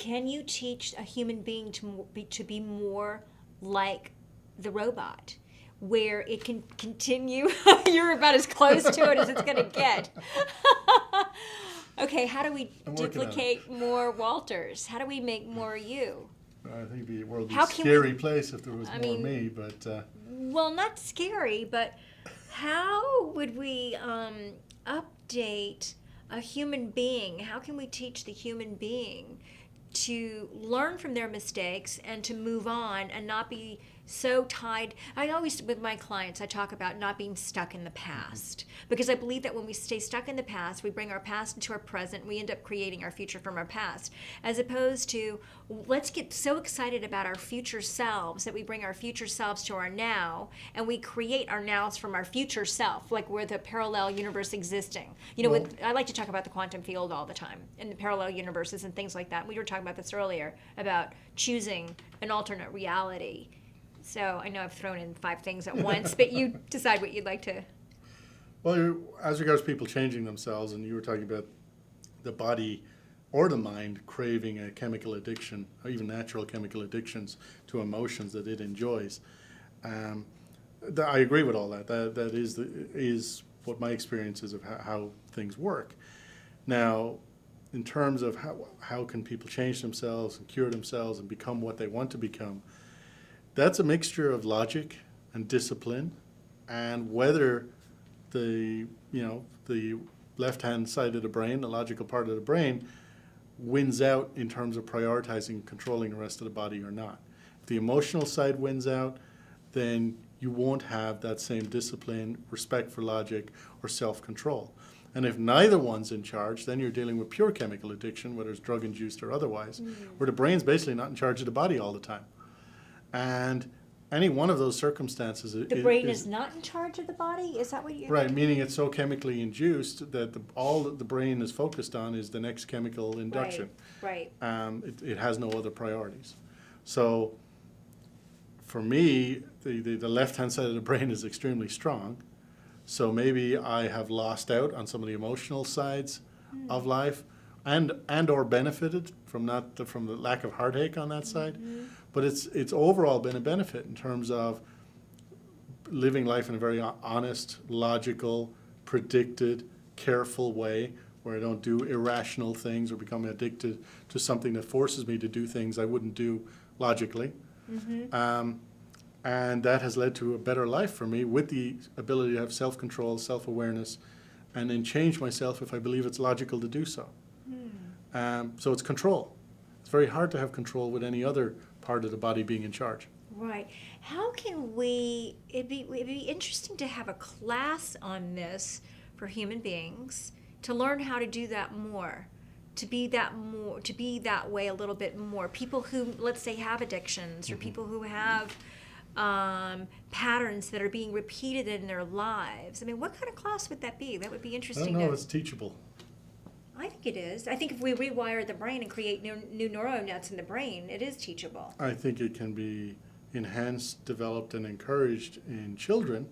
can you teach a human being to be more like the robot, where it can continue? You're about as close to it as it's going to get. Okay, how do we duplicate more Walters? How do we make more you? I think the world would be a scary place if there was more me, but... Well, not scary, but how would we update a human being? How can we teach the human being to learn from their mistakes and to move on and not be so tied? I always, with my clients, I talk about not being stuck in the past, because I believe that when we stay stuck in the past, we bring our past into our present, we end up creating our future from our past, as opposed to let's get so excited about our future selves that we bring our future selves to our now, and we create our nows from our future self, like we're the parallel universe existing. You know, I like to talk about the quantum field all the time and the parallel universes and things like that. We were talking about this earlier about choosing an alternate reality. So I know I've thrown in 5 things at once, but you decide what you'd like to. Well, as regards people changing themselves, and you were talking about the body or the mind craving a chemical addiction, or even natural chemical addictions to emotions that it enjoys. I agree with all that. That is what my experience is of how things work. Now, in terms of how can people change themselves and cure themselves and become what they want to become, that's a mixture of logic and discipline, and whether the left-hand side of the brain, the logical part of the brain, wins out in terms of prioritizing and controlling the rest of the body or not. If the emotional side wins out, then you won't have that same discipline, respect for logic, or self-control. And if neither one's in charge, then you're dealing with pure chemical addiction, whether it's drug-induced or otherwise, where the brain's basically not in charge of the body all the time. And any one of those circumstances... The brain is not in charge of the body? Is that what you're... Right, meaning it's so chemically induced that all that the brain is focused on is the next chemical induction. Right. It has no other priorities. So for me, the left-hand side of the brain is extremely strong. So maybe I have lost out on some of the emotional sides of life and or benefited from the lack of heartache on that side. But it's overall been a benefit in terms of living life in a very honest, logical, predicted, careful way, where I don't do irrational things or become addicted to something that forces me to do things I wouldn't do logically. And that has led to a better life for me, with the ability to have self-control, self-awareness, and then change myself if I believe it's logical to do so. So it's control. It's very hard to have control with any other part of the body being in charge. Right. How can we, it'd be interesting to have a class on this for human beings, to learn how to do that more, to be that way a little bit more. People who, let's say, have addictions, or people who have patterns that are being repeated in their lives. I mean, what kind of class would that be? That would be interesting. I don't know, it's teachable. I think it is. I think if we rewire the brain and create new neural nets in the brain, it is teachable. I think it can be enhanced, developed, and encouraged in children.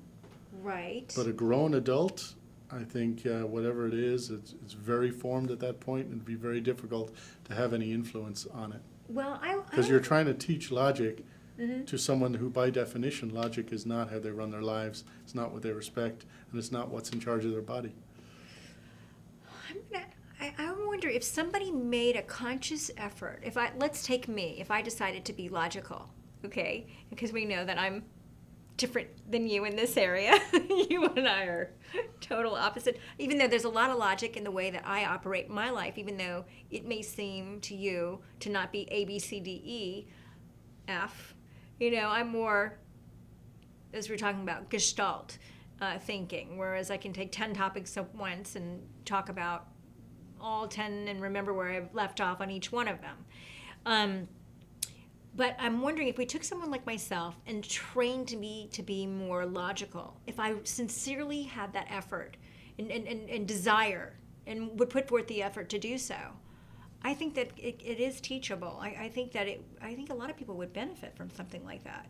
Right. But a grown adult, I think whatever it is, it's very formed at that point, and it'd be very difficult to have any influence on it. Well, because you're trying to teach logic to someone who, by definition, logic is not how they run their lives. It's not what they respect, and it's not what's in charge of their body. I wonder if somebody made a conscious effort. Let's take me. If I decided to be logical, okay, because we know that I'm different than you in this area. You and I are total opposite. Even though there's a lot of logic in the way that I operate my life, even though it may seem to you to not be A, B, C, D, E, F. You know, I'm more, as we're talking about, gestalt thinking, whereas I can take 10 topics at once and talk about all 10 and remember where I've left off on each one of them. But I'm wondering if we took someone like myself and trained me to be more logical, if I sincerely had that effort and desire and would put forth the effort to do so, I think that it is teachable. I think a lot of people would benefit from something like that.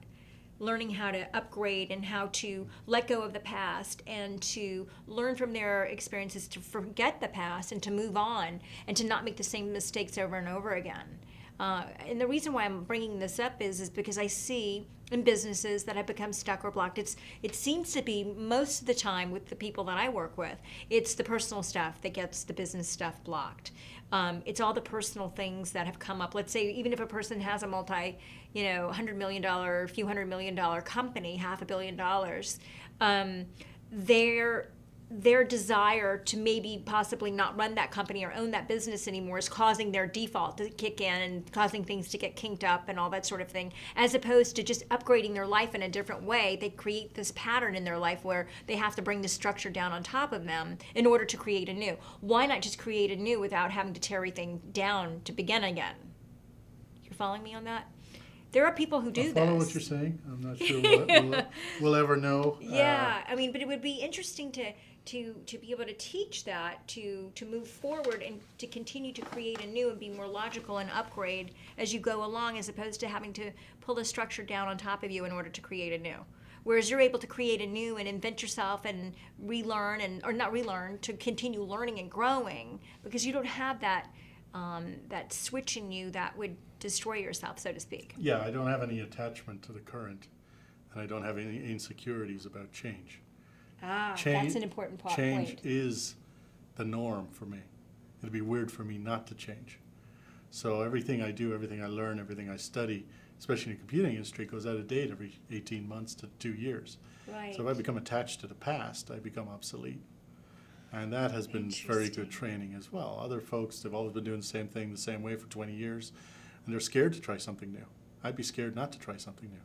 Learning how to upgrade and how to let go of the past and to learn from their experiences, to forget the past and to move on and to not make the same mistakes over and over again. And the reason why I'm bringing this up is because I see in businesses that have become stuck or blocked, it seems to be most of the time with the people that I work with, it's the personal stuff that gets the business stuff blocked. It's all the personal things that have come up. Let's say even if a person has a $100 million, few $100 million company, $500 million, their desire to maybe possibly not run that company or own that business anymore is causing their default to kick in and causing things to get kinked up and all that sort of thing, as opposed to just upgrading their life in a different way. They create this pattern in their life where they have to bring the structure down on top of them in order to create a new. Why not just create a new without having to tear everything down to begin again? You're following me on that? There are people who do this. I follow what you're saying. I'm not sure we'll ever know. Yeah, I mean, but it would be interesting to be able to teach that, to move forward and to continue to create a new and be more logical and upgrade as you go along, as opposed to having to pull the structure down on top of you in order to create a new. Whereas you're able to create a new and invent yourself and relearn, or not relearn, to continue learning and growing, because you don't have that switch in you that would destroy yourself, so to speak. Yeah, I don't have any attachment to the current, and I don't have any insecurities about change. That's an important point. Change is the norm for me. It'd be weird for me not to change. So everything I do, everything I learn, everything I study, especially in the computing industry, goes out of date every 18 months to 2 years. Right. So if I become attached to the past, I become obsolete. And that has been very good training as well. Other folks, they've always been doing the same thing the same way for 20 years, and they're scared to try something new. I'd be scared not to try something new.